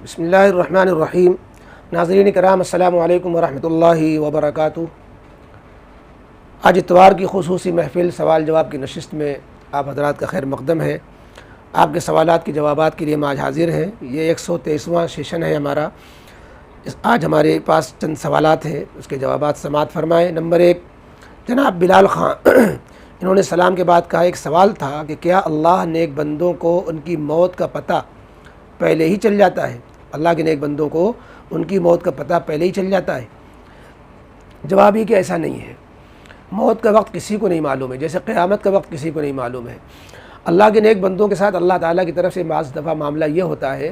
بسم اللہ الرحمن الرحیم۔ ناظرین کرام السلام علیکم ورحمۃ اللہ وبرکاتہ۔ آج اتوار کی خصوصی محفل سوال جواب کی نشست میں آپ حضرات کا خیر مقدم ہے۔ آپ کے سوالات کے جوابات کے لیے ہم آج حاضر ہیں۔ یہ 123واں سیشن ہے ہمارا۔ آج ہمارے پاس چند سوالات ہیں، اس کے جوابات سماعت فرمائیں۔ نمبر 1، جناب بلال خان انہوں نے سلام کے بعد کہا، ایک سوال تھا کہ کیا اللہ نیک بندوں کو ان کی موت کا پتہ پہلے ہی چل جاتا ہے؟ اللہ کے نیک بندوں کو ان کی موت کا پتہ پہلے ہی چل جاتا ہے؟ جواب یہ کہ ایسا نہیں ہے۔ موت کا وقت کسی کو نہیں معلوم ہے، جیسے قیامت کا وقت کسی کو نہیں معلوم ہے۔ اللہ کے نیک بندوں کے ساتھ اللہ تعالیٰ کی طرف سے بعض دفعہ معاملہ یہ ہوتا ہے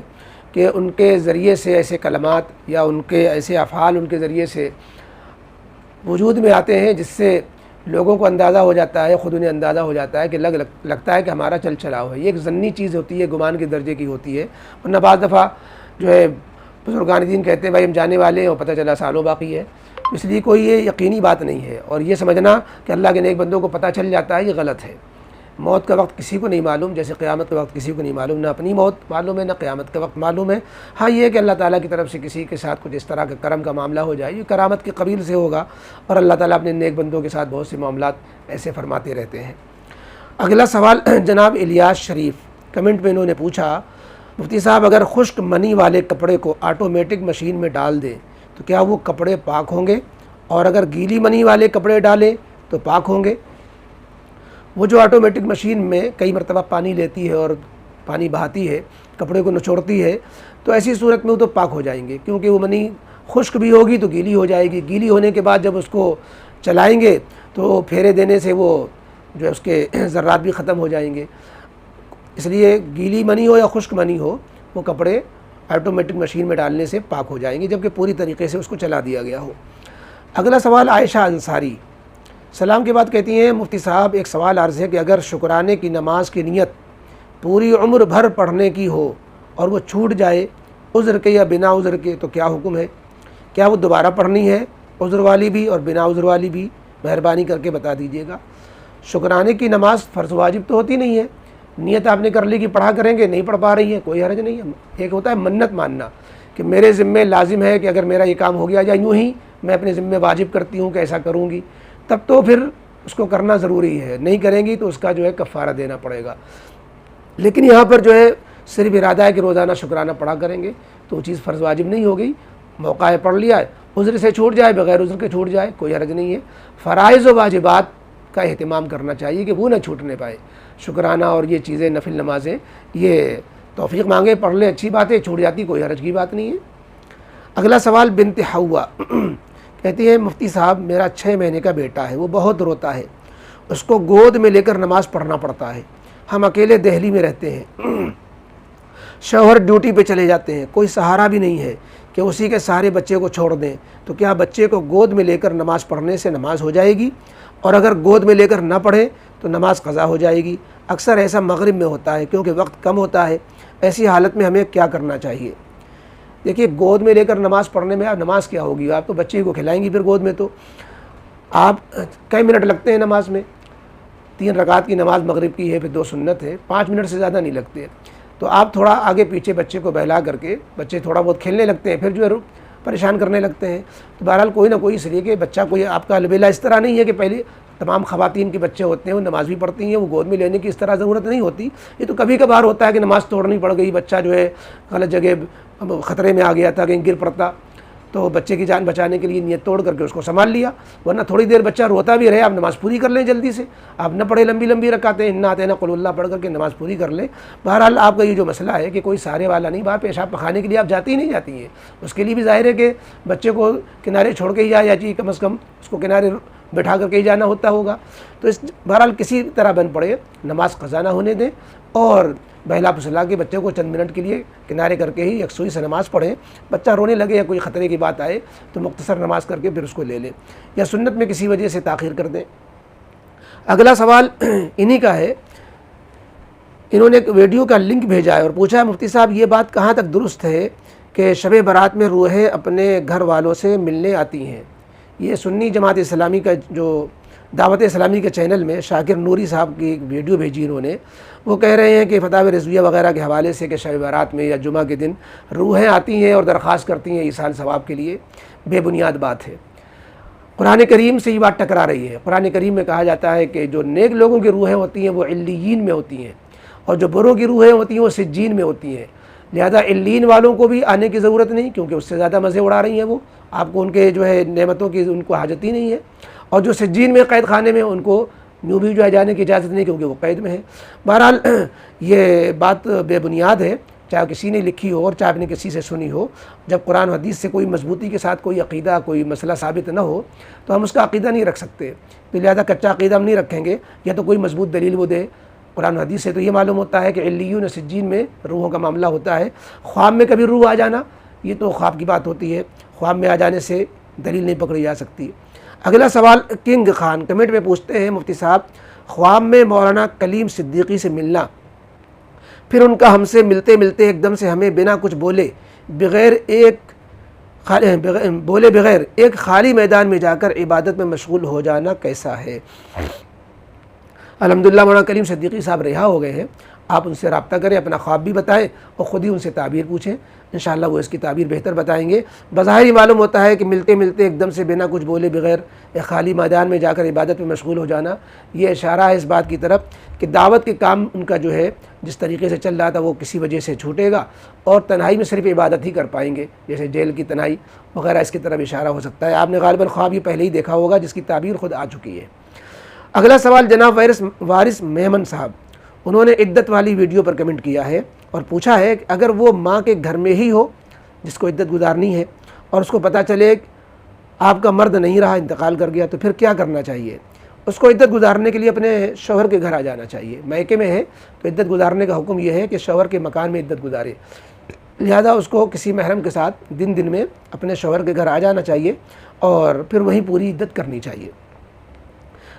کہ ان کے ذریعے سے ایسے کلمات یا ان کے ایسے افعال ان کے ذریعے سے وجود میں آتے ہیں جس سے لوگوں کو اندازہ ہو جاتا ہے، خود انہیں اندازہ ہو جاتا ہے کہ لگتا ہے کہ ہمارا چل چلا ہوا ہے۔ یہ ایک ضنی چیز ہوتی ہے، گمان کے درجے کی ہوتی ہے۔ ورنہ بعض دفعہ جو ہے بزرگان دین کہتے ہیں بھائی ہم جانے والے ہیں اور پتہ چلا سالوں باقی ہے، اس لیے کوئی یہ یقینی بات نہیں ہے۔ اور یہ سمجھنا کہ اللہ کے نیک بندوں کو پتہ چل جاتا ہے، یہ غلط ہے۔ موت کا وقت کسی کو نہیں معلوم، جیسے قیامت کا وقت کسی کو نہیں معلوم، نہ اپنی موت معلوم ہے نہ قیامت کا وقت معلوم ہے۔ ہاں یہ کہ اللہ تعالیٰ کی طرف سے کسی کے ساتھ کچھ اس طرح کا کرم کا معاملہ ہو جائے، یہ کرامت کے قبیل سے ہوگا، اور اللہ تعالیٰ اپنے نیک بندوں کے ساتھ بہت سے معاملات ایسے فرماتے رہتے ہیں۔ اگلا سوال جناب الیاس شریف کمنٹ میں انہوں نے پوچھا، مفتی صاحب اگر خشک منی والے کپڑے کو آٹومیٹک مشین میں ڈال دیں تو کیا وہ کپڑے پاک ہوں گے؟ اور اگر گیلی منی والے کپڑے ڈالیں تو پاک ہوں گے؟ وہ جو آٹومیٹک مشین میں کئی مرتبہ پانی لیتی ہے اور پانی بہاتی ہے، کپڑے کو نچوڑتی ہے، تو ایسی صورت میں وہ تو پاک ہو جائیں گے، کیونکہ وہ منی خشک بھی ہوگی تو گیلی ہو جائے گی۔ گیلی ہونے کے بعد جب اس کو چلائیں گے تو پھیرے دینے سے وہ جو ہے اس کے ذرات بھی ختم ہو جائیں گے۔ اس لیے گیلی منی ہو یا خشک منی ہو، وہ کپڑے آٹومیٹک مشین میں ڈالنے سے پاک ہو جائیں گے، جبکہ پوری طریقے سے اس کو چلا دیا گیا ہو۔ اگلا سوال عائشہ انصاری سلام کے بعد کہتی ہیں، مفتی صاحب ایک سوال عرض ہے کہ اگر شکرانے کی نماز کی نیت پوری عمر بھر پڑھنے کی ہو اور وہ چھوٹ جائے عذر کے یا بنا عذر کے تو کیا حکم ہے؟ کیا وہ دوبارہ پڑھنی ہے، عذر والی بھی اور بنا عذر والی بھی؟ مہربانی کر کے بتا دیجیے گا۔ شکرانے کی نماز فرض واجب تو ہوتی نہیں ہے، نیت آپ نے کر لی کہ پڑھا کریں گے، نہیں پڑھ پا رہی ہیں، کوئی حرج نہیں ہے۔ ایک ہوتا ہے منت ماننا کہ میرے ذمے لازم ہے کہ اگر میرا یہ کام ہو گیا یا یوں ہی میں اپنے ذمے واجب کرتی ہوں کہ ایسا کروں گی، تب تو پھر اس کو کرنا ضروری ہے، نہیں کریں گی تو اس کا جو ہے کفارہ دینا پڑے گا۔ لیکن یہاں پر جو ہے صرف ارادہ ہے کہ روزانہ شکرانہ پڑھا کریں گے تو وہ چیز فرض واجب نہیں ہو گئی۔ موقع ہے پڑھ لیا ہے، عذر سے چھوٹ جائے بغیر عذر کے چھوٹ جائے کوئی حرج نہیں ہے۔ فرائض و واجبات کا اہتمام کرنا چاہیے کہ وہ نہ چھوٹنے پائے۔ شکرانہ اور یہ چیزیں نفل نمازیں یہ توفیق مانگے پڑھ لیں، اچھی بات ہے، چھوٹ جاتی کوئی حرج کی بات نہیں ہے۔ اگلا سوال بنت حوا کہتی ہے، مفتی صاحب میرا 6 مہینے کا بیٹا ہے، وہ بہت روتا ہے، اس کو گود میں لے کر نماز پڑھنا پڑتا ہے۔ ہم اکیلے دہلی میں رہتے ہیں، شوہر ڈیوٹی پہ چلے جاتے ہیں، کوئی سہارا بھی نہیں ہے کہ اسی کے سارے بچے کو چھوڑ دیں، تو کیا بچے کو گود میں لے کر نماز پڑھنے سے نماز ہو جائے گی؟ اور اگر گود میں لے کر نہ پڑھیں تو نماز قضا ہو جائے گی؟ اکثر ایسا مغرب میں ہوتا ہے کیونکہ وقت کم ہوتا ہے، ایسی حالت میں ہمیں کیا کرنا چاہیے؟ دیکھیے گود میں لے کر نماز پڑھنے میں آپ نماز کیا ہوگی؟ آپ تو بچے کو کھلائیں گی پھر گود میں، تو آپ کئی منٹ لگتے ہیں نماز میں؟ 3 رکعت کی نماز مغرب کی ہے، پھر 2 سنت ہے، 5 منٹ سے زیادہ نہیں لگتے۔ تو آپ تھوڑا آگے پیچھے بچے کو بہلا کر کے، بچے تھوڑا بہت کھیلنے لگتے ہیں، پھر جو ہے پریشان کرنے لگتے ہیں، تو بہرحال کوئی نہ کوئی، اس لیے کہ بچہ کوئی آپ کا البیلا اس طرح نہیں ہے کہ پہلے تمام خواتین کے بچے ہوتے ہیں وہ نماز بھی پڑھتی ہیں، وہ گود میں لینے کی اس طرح ضرورت نہیں ہوتی۔ یہ تو کبھی کبھار ہوتا ہے کہ نماز توڑنی پڑ گئی، بچہ جو ہے غلط جگہ خطرے میں آ گیا تھا، کہیں گر پڑتا، تو بچے کی جان بچانے کے لیے نیت توڑ کر کے اس کو سنبھال لیا، ورنہ تھوڑی دیر بچہ روتا بھی رہے آپ نماز پوری کر لیں جلدی سے، آپ نہ پڑھے لمبی لمبی رکعتیں انا اعطیناک قل اللہ پڑھ کر کے نماز پوری کر لیں۔ بہرحال آپ کا یہ جو مسئلہ ہے کہ کوئی سارے والا نہیں، باہر پیشاب پخانے کے لیے آپ جاتی ہی نہیں جاتی ہیں، اس کے لیے بھی ظاہر ہے کہ بچے کو کنارے چھوڑ کے ہی جائے، یا جی کم از کم اس کو کنارے بٹھا کر کے ہی جانا ہوتا ہوگا۔ تو اس بہرحال کسی طرح بن پڑے نماز قضا نہ ہونے دیں، اور بہلا پھسلا کے بچے کو چند منٹ کے لیے کنارے کر کے ہی یکسوئی سے نماز پڑھیں۔ بچہ رونے لگے یا کوئی خطرے کی بات آئے تو مختصر نماز کر کے پھر اس کو لے لیں، یا سنت میں کسی وجہ سے تاخیر کر دیں۔ اگلا سوال انہی کا ہے، انہوں نے ایک ویڈیو کا لنک بھیجا ہے اور پوچھا ہے، مفتی صاحب یہ بات کہاں تک درست ہے کہ شب برات میں روحیں اپنے گھر والوں سے ملنے آتی ہیں؟ یہ سنی جماعت اسلامی کا جو دعوت اسلامی کے چینل میں شاکر نوری صاحب کی ایک ویڈیو بھیجی انہوں نے، وہ کہہ رہے ہیں کہ فتاوی رضویہ وغیرہ کے حوالے سے کہ شب برات میں یا جمعہ کے دن روحیں آتی ہیں اور درخواست کرتی ہیں ایصال ثواب کے لیے، بے بنیاد بات ہے۔ قرآن کریم سے یہ بات ٹکرا رہی ہے۔ قرآن کریم میں کہا جاتا ہے کہ جو نیک لوگوں کی روحیں ہوتی ہیں وہ علیین میں ہوتی ہیں، اور جو بروں کی روحیں ہوتی ہیں وہ سجین میں ہوتی ہیں۔ لہذا علیین والوں کو بھی آنے کی ضرورت نہیں، کیونکہ اس سے زیادہ مزے اڑا رہی ہیں وہ، آپ کو ان کے جو ہے نعمتوں کی ان کو حاجت ہی نہیں ہے۔ اور جو سجین میں قید خانے میں، ان کو یوں بھی جو ہے جانے کی اجازت نہیں، کیونکہ وہ قید میں ہے۔ بہرحال یہ بات بے بنیاد ہے، چاہے کسی نے لکھی ہو اور چاہے آپ نے کسی سے سنی ہو۔ جب قرآن و حدیث سے کوئی مضبوطی کے ساتھ کوئی عقیدہ، کوئی مسئلہ ثابت نہ ہو تو ہم اس کا عقیدہ نہیں رکھ سکتے۔ تو لہذا کچا عقیدہ ہم نہیں رکھیں گے، یا تو کوئی مضبوط دلیل وہ دے۔ قرآن و حدیث سے تو یہ معلوم ہوتا ہے کہ علیون و سجین میں روحوں کا معاملہ ہوتا ہے۔ خواب میں کبھی روح آ جانا، یہ تو خواب کی بات ہوتی ہے، خواب میں آ جانے سے دلیل نہیں پکڑی جا سکتی۔ اگلا سوال کنگ خان کمنٹ میں پوچھتے ہیں، مفتی صاحب خواب میں مولانا کلیم صدیقی سے ملنا، پھر ان کا ہم سے ملتے ملتے ایک دم سے ہمیں بنا کچھ بولے بغیر ایک خالی میدان میں جا کر عبادت میں مشغول ہو جانا کیسا ہے؟ الحمدللہ مولانا کلیم صدیقی صاحب رہا ہو گئے ہیں، آپ ان سے رابطہ کریں، اپنا خواب بھی بتائیں اور خود ہی ان سے تعبیر پوچھیں، انشاءاللہ وہ اس کی تعبیر بہتر بتائیں گے۔ بظاہر ہی معلوم ہوتا ہے کہ ملتے ملتے ایک دم سے بنا کچھ بولے بغیر ایک خالی میدان میں جا کر عبادت میں مشغول ہو جانا، یہ اشارہ ہے اس بات کی طرف کہ دعوت کے کام ان کا جو ہے جس طریقے سے چل رہا تھا وہ کسی وجہ سے چھوٹے گا، اور تنہائی میں صرف عبادت ہی کر پائیں گے، جیسے جیل کی تنہائی وغیرہ، اس کی طرف اشارہ ہو سکتا ہے۔ آپ نے غالباً خواب یہ پہلے ہی دیکھا ہوگا جس کی تعبیر خود آ چکی ہے۔ اگلا سوال جناب وارث میمن صاحب، انہوں نے عدت والی ویڈیو پر کمنٹ کیا ہے اور پوچھا ہے کہ اگر وہ ماں کے گھر میں ہی ہو جس کو عدت گزارنی ہے اور اس کو پتہ چلے کہ آپ کا مرد نہیں رہا، انتقال کر گیا، تو پھر کیا کرنا چاہیے؟ اس کو عدت گزارنے کے لیے اپنے شوہر کے گھر آ جانا چاہیے۔ میکے میں ہے تو عدت گزارنے کا حکم یہ ہے کہ شوہر کے مکان میں عدت گزارے، لہذا اس کو کسی محرم کے ساتھ دن میں اپنے شوہر کے گھر آ جانا چاہیے اور پھر وہیں پوری عدت کرنی چاہیے۔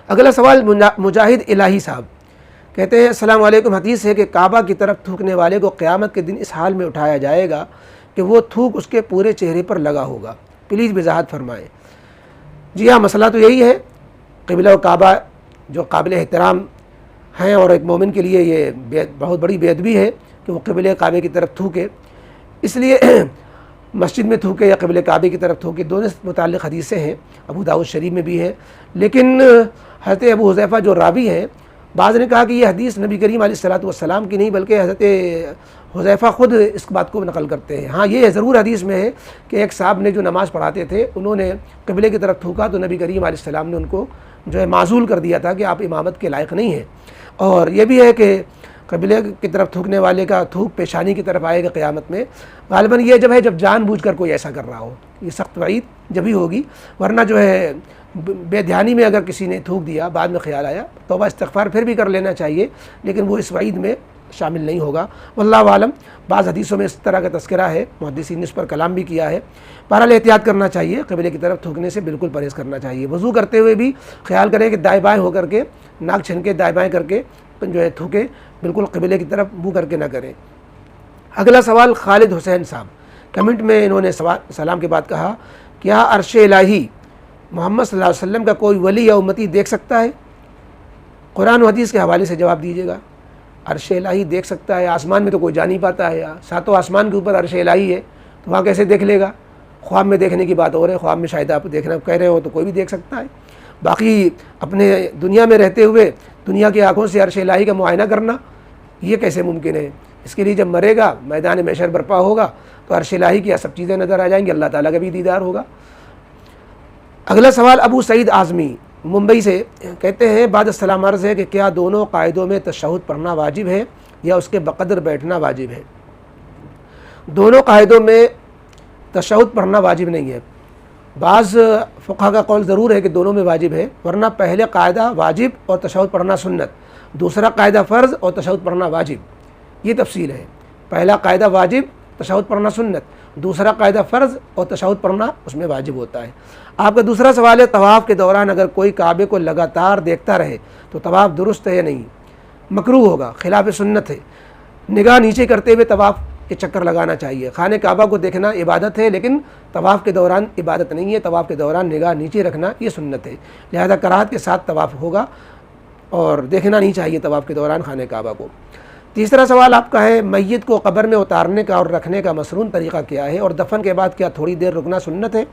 اگلا سوال مجاہد الہی صاحب کہتے ہیں، السلام علیکم، حدیث ہے کہ کعبہ کی طرف تھوکنے والے کو قیامت کے دن اس حال میں اٹھایا جائے گا کہ وہ تھوک اس کے پورے چہرے پر لگا ہوگا، پلیز وضاحت فرمائیں۔ جی ہاں، مسئلہ تو یہی ہے، قبلہ و کعبہ جو قابل احترام ہیں اور ایک مومن کے لیے یہ بہت بڑی بے ادبی ہے کہ وہ قبلہ کعبے کی طرف تھوکے، اس لیے مسجد میں تھوکے یا قبلہ کعبے کی طرف تھوکے، دونوں سے متعلق حدیثیں ہیں، ابو داؤد شریف میں بھی ہیں، لیکن حضرت ابو حذیفہ جو راوی ہیں، بعض نے کہا کہ یہ حدیث نبی کریم علیہ السلام کی نہیں بلکہ حضرت حذیفہ خود اس بات کو نقل کرتے ہیں۔ ہاں یہ ضرور حدیث میں ہے کہ ایک صاحب نے جو نماز پڑھاتے تھے انہوں نے قبلے کی طرف تھوکا تو نبی کریم علیہ السلام نے ان کو جو ہے معزول کر دیا تھا کہ آپ امامت کے لائق نہیں ہیں۔ اور یہ بھی ہے کہ قبلے کی طرف تھوکنے والے کا تھوک پیشانی کی طرف آئے گا قیامت میں، غالباً یہ جب ہے جب جان بوجھ کر کوئی ایسا کر رہا ہو، یہ سخت وعید جب ہی ہوگی، ورنہ جو ہے بے دھیانی میں اگر کسی نے تھوک دیا بعد میں خیال آیا، توبہ استغفار پھر بھی کر لینا چاہیے، لیکن وہ اس وعید میں شامل نہیں ہوگا، واللہ عالم۔ بعض حدیثوں میں اس طرح کا تذکرہ ہے، محدثین نے اس پر کلام بھی کیا ہے۔ بہرحال احتیاط کرنا چاہیے، قبلے کی طرف تھوکنے سے بالکل پرہیز کرنا چاہیے۔ وضو کرتے ہوئے بھی خیال کریں کہ دائیں بائیں ہو کر کے، ناک چھن کے دائیں بائیں کر کے جو ہے تھوکے، بالکل قبلے کی طرف منہ کر کے نہ کریں۔ اگلا سوال خالد حسین صاحب کمنٹ میں انہوں نے سلام کے بعد کہا، کیا عرش الہی محمد صلی اللہ علیہ وسلم کا کوئی ولی یا امتی دیکھ سکتا ہے؟ قرآن و حدیث کے حوالے سے جواب دیجیے گا۔ عرش الہی دیکھ سکتا ہے؟ آسمان میں تو کوئی جا نہیں پاتا ہے، ساتوں آسمان کے اوپر عرش الہی ہے تو وہاں کیسے دیکھ لے گا؟ خواب میں دیکھنے کی بات ہو رہی ہے، خواب میں شاید آپ دیکھنا کہہ رہے ہو تو کوئی بھی دیکھ سکتا ہے۔ باقی اپنے دنیا میں رہتے ہوئے دنیا کی آنکھوں سے عرش الہی کا معائنہ کرنا یہ کیسے ممکن ہے؟ اس کے لیے جب مرے گا، میدان محشر برپا ہوگا تو عرش الہی کی سب چیزیں نظر آ جائیں گی، اللہ تعالیٰ کا بھی دیدار ہوگا۔ اگلا سوال ابو سعید اعظمی ممبئی سے کہتے ہیں، بعد السلام عرض ہے کہ کیا دونوں قاعدوں میں تشہد پڑھنا واجب ہے یا اس کے بقدر بیٹھنا واجب ہے؟ دونوں قاعدوں میں تشہد پڑھنا واجب نہیں ہے، بعض فقہا کا قول ضرور ہے کہ دونوں میں واجب ہے، ورنہ پہلے قاعدہ واجب اور تشہد پڑھنا سنت، دوسرا قاعدہ فرض اور تشہد پڑھنا واجب، یہ تفصیل ہے۔ پہلا قاعدہ واجب، تشہد پڑھنا سنت، دوسرا قاعدہ فرض اور تشہد پڑھنا اس میں واجب ہوتا ہے۔ آپ کا دوسرا سوال ہے، طواف کے دوران اگر کوئی کعبے کو لگاتار دیکھتا رہے تو طواف درست ہے یا نہیں؟ مکروہ ہوگا، خلاف سنت ہے۔ نگاہ نیچے کرتے ہوئے طواف کہ چکر لگانا چاہیے۔ خانہ کعبہ کو دیکھنا عبادت ہے، لیکن طواف کے دوران عبادت نہیں ہے۔ طواف کے دوران نگاہ نیچے رکھنا یہ سنت ہے، لہذا کراہت کے ساتھ طواف ہوگا اور دیکھنا نہیں چاہیے طواف کے دوران خانہ کعبہ کو۔ تیسرا سوال آپ کا ہے میت کو قبر میں اتارنے کا اور رکھنے کا مسنون طریقہ کیا ہے، اور دفن کے بعد کیا تھوڑی دیر رکنا سنت ہے؟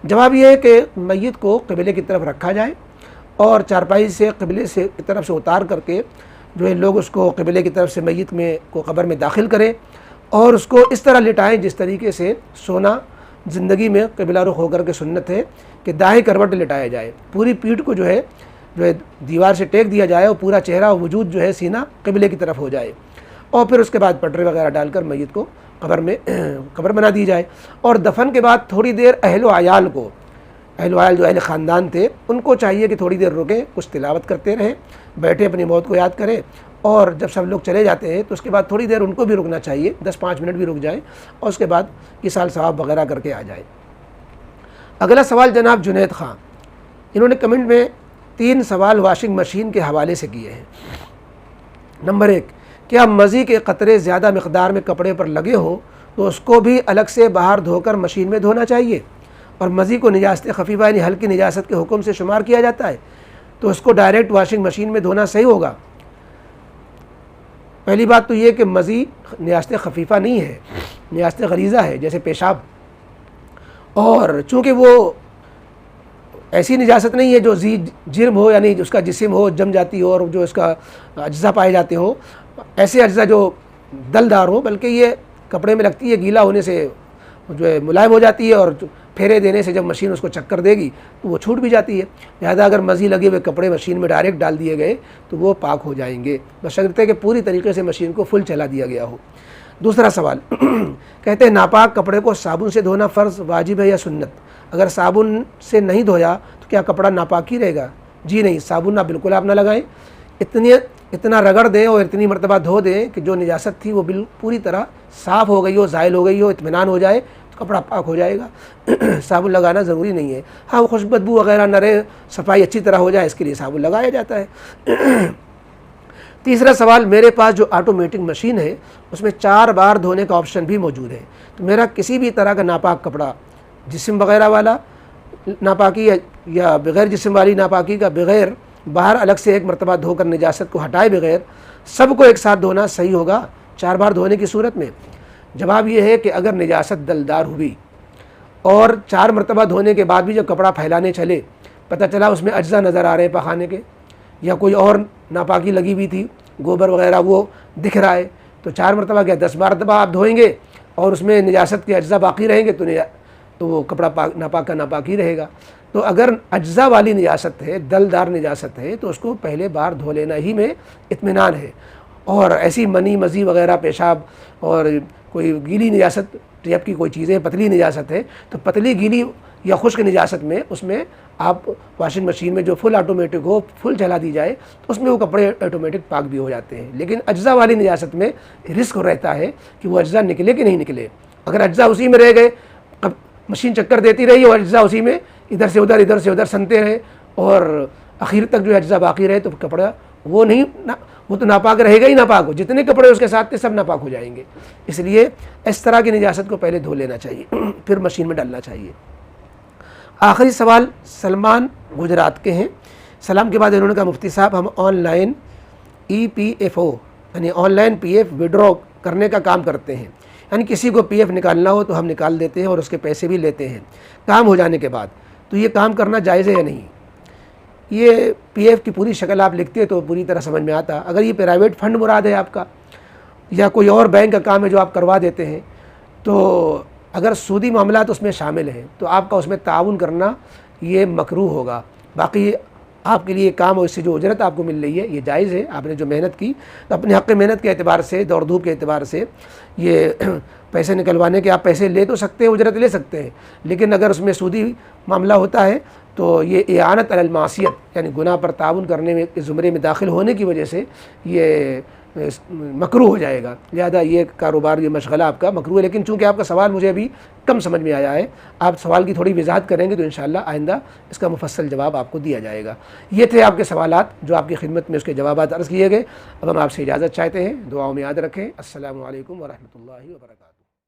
جواب یہ ہے کہ میت کو قبلے کی طرف رکھا جائے اور چارپائی سے قبلے سے کی طرف سے اتار کر کے جو ہے لوگ اس کو قبلے کی طرف سے میت میں کو قبر میں داخل کریں اور اس کو اس طرح لٹائیں جس طریقے سے سونا زندگی میں قبلہ رخ ہو کر کے سنت ہے کہ دائیں کروٹ لٹایا جائے، پوری پیٹھ کو جو ہے دیوار سے ٹیک دیا جائے اور پورا چہرہ و وجود جو ہے سینہ قبلے کی طرف ہو جائے، اور پھر اس کے بعد پٹرے وغیرہ ڈال کر میت کو قبر بنا دی جائے۔ اور دفن کے بعد تھوڑی دیر اہل و عیال جو اہل خاندان تھے ان کو چاہیے کہ تھوڑی دیر رکیں، کچھ تلاوت کرتے رہیں، بیٹھے اپنی موت کو یاد کریں، اور جب سب لوگ چلے جاتے ہیں تو اس کے بعد تھوڑی دیر ان کو بھی رکنا چاہیے، 10-5 منٹ بھی رک جائیں اور اس کے بعد ایصال ثواب وغیرہ کر کے آ جائیں۔ اگلا سوال جناب جنید خان، انہوں نے کمنٹ میں 3 سوال واشنگ مشین کے حوالے سے کیے ہیں۔ نمبر 1، کیا مزی کے قطرے زیادہ مقدار میں کپڑے پر لگے ہو تو اس کو بھی الگ سے باہر دھو کر مشین میں دھونا چاہیے، اور مزی کو نجاست خفیفہ یعنی ہلکی نجاست کے حکم سے شمار کیا جاتا ہے تو اس کو ڈائریکٹ واشنگ مشین میں دھونا صحیح ہوگا؟ پہلی بات تو یہ کہ مزی نجاست خفیفہ نہیں ہے، نجاست غلیظہ ہے جیسے پیشاب، اور چونکہ وہ ایسی نجاست نہیں ہے جو جرم ہو یعنی اس کا جسم ہو جم جاتی ہو اور جو اس کا اجزاء پائے جاتے ہوں، ایسے اجزاء جو دلدار ہو، بلکہ یہ کپڑے میں لگتی ہے، گیلا ہونے سے جو ہے ملائم ہو جاتی ہے اور پھیرے دینے سے جب مشین اس کو چکر دے گی تو وہ چھوٹ بھی جاتی ہے، لہذا اگر مزی لگے ہوئے کپڑے مشین میں ڈائریکٹ ڈال دیے گئے تو وہ پاک ہو جائیں گے، بشرطے کہ پوری طریقے سے مشین کو فل چلا دیا گیا ہو۔ دوسرا سوال کہتے ہیں ناپاک کپڑے کو صابن سے دھونا فرض واجب ہے یا سنت؟ اگر صابن سے نہیں دھویا تو کیا کپڑا ناپاک ہی رہے گا؟ جی نہیں، صابن بالکل آپ نہ لگائیں، اتنا رگڑ دیں اور اتنی مرتبہ دھو دیں کہ جو نجاست تھی وہ پوری طرح صاف ہو گئی ہو، زائل ہو گئی ہو، اطمینان ہو جائے تو کپڑا پاک ہو جائے گا۔ صابن لگانا ضروری نہیں ہے، ہاں وہ خوش بدبو وغیرہ نہ رہے، صفائی اچھی طرح ہو جائے، اس کے لیے صابن لگایا جاتا ہے۔ تیسرا سوال، میرے پاس جو آٹومیٹک مشین ہے اس میں 4 بار دھونے کا آپشن بھی موجود ہے، تو میرا کسی بھی طرح کا ناپاک کپڑا، جسم وغیرہ والا ناپاکی یا بغیر جسم والی ناپاکی کا، بغیر باہر الگ سے ایک مرتبہ دھو کر نجاست کو ہٹائے بغیر سب کو ایک ساتھ دھونا صحیح ہوگا 4 بار دھونے کی صورت میں؟ جواب یہ ہے کہ اگر نجاست دلدار ہوئی اور 4 مرتبہ دھونے کے بعد بھی جب کپڑا پھیلانے چلے پتہ چلا اس میں اجزاء نظر آ رہے ہیں پخانے کے یا کوئی اور ناپاکی لگی ہوئی تھی، گوبر وغیرہ وہ دکھ رہا ہے، تو 4 مرتبہ کیا 10 مرتبہ آپ دھوئیں گے اور اس میں نجاست کے اجزاء باقی رہیں گے تو وہ کپڑا ناپاک کا ناپاک ہی رہے گا۔ تو اگر اجزاء والی نجاست ہے، دلدار نجاست ہے، تو اس کو پہلے بار دھو لینا ہی میں اطمینان ہے، اور ایسی منی مزی وغیرہ پیشاب اور کوئی گیلی نجاست ٹیپ کی کوئی چیزیں پتلی نجاست ہے تو پتلی گیلی یا خشک نجاست میں اس میں آپ واشنگ مشین میں جو فل آٹومیٹک ہو فل چلا دی جائے تو اس میں وہ کپڑے آٹومیٹک پاک بھی ہو جاتے ہیں، لیکن اجزاء والی نجاست میں رسک رہتا ہے کہ وہ اجزاء نکلے کہ نہیں نکلے۔ اگر اجزاء اسی میں رہ گئے، مشین چکر دیتی رہی اور اجزاء اسی میں ادھر سے ادھر سنتے رہے اور اخیر تک جو اجزاء باقی رہے تو کپڑا وہ تو ناپاک رہے گا ہی ناپاک ہو، جتنے کپڑے اس کے ساتھ تھے سب ناپاک ہو جائیں گے۔ اس لیے اس طرح کی نجاست کو پہلے دھو لینا چاہیے پھر مشین میں ڈالنا چاہیے۔ آخری سوال سلمان گجرات کے ہیں، سلام کے بعد انہوں نے کہا مفتی صاحب ہم آن لائن EPFO یعنی آن لائن PF وڈرا کرنے کا کام کرتے ہیں، یعنی کسی کو PF نکالنا ہو تو ہم نکال دیتے ہیں اور اس کے پیسے بھی لیتے ہیں کام ہو جانے کے بعد، تو یہ کام کرنا جائز ہے یا نہیں؟ یہ PF کی پوری شکل آپ لکھتے تو پوری طرح سمجھ میں آتا۔ اگر یہ پرائیویٹ فنڈ مراد ہے آپ کا یا کوئی اور بینک کا کام ہے جو آپ کروا دیتے ہیں، تو اگر سودی معاملات اس میں شامل ہیں تو آپ کا اس میں تعاون کرنا یہ مکروہ ہوگا۔ باقی آپ کے لیے کام اور اس سے جو اجرت آپ کو مل رہی ہے یہ جائز ہے، آپ نے جو محنت کی تو اپنے حق محنت کے اعتبار سے، دوڑ دھوپ کے اعتبار سے یہ پیسے نکلوانے کے آپ پیسے لے تو سکتے ہیں، اجرت لے سکتے ہیں، لیکن اگر اس میں سودی معاملہ ہوتا ہے تو یہ اعانت علی المعصیت یعنی گناہ پر تعاون کرنے میں زمرے میں داخل ہونے کی وجہ سے یہ مکروہ ہو جائے گا، لہذا یہ کاروبار، یہ مشغلہ آپ کا مکروہ ہے۔ لیکن چونکہ آپ کا سوال مجھے ابھی کم سمجھ میں آیا ہے، آپ سوال کی تھوڑی وضاحت کریں گے تو انشاءاللہ آئندہ اس کا مفصل جواب آپ کو دیا جائے گا۔ یہ تھے آپ کے سوالات جو آپ کی خدمت میں اس کے جوابات عرض کیے گئے۔ اب ہم آپ سے اجازت چاہتے ہیں، دعاؤں میں یاد رکھیں۔ السلام علیکم ورحمۃ اللہ وبرکاتہ۔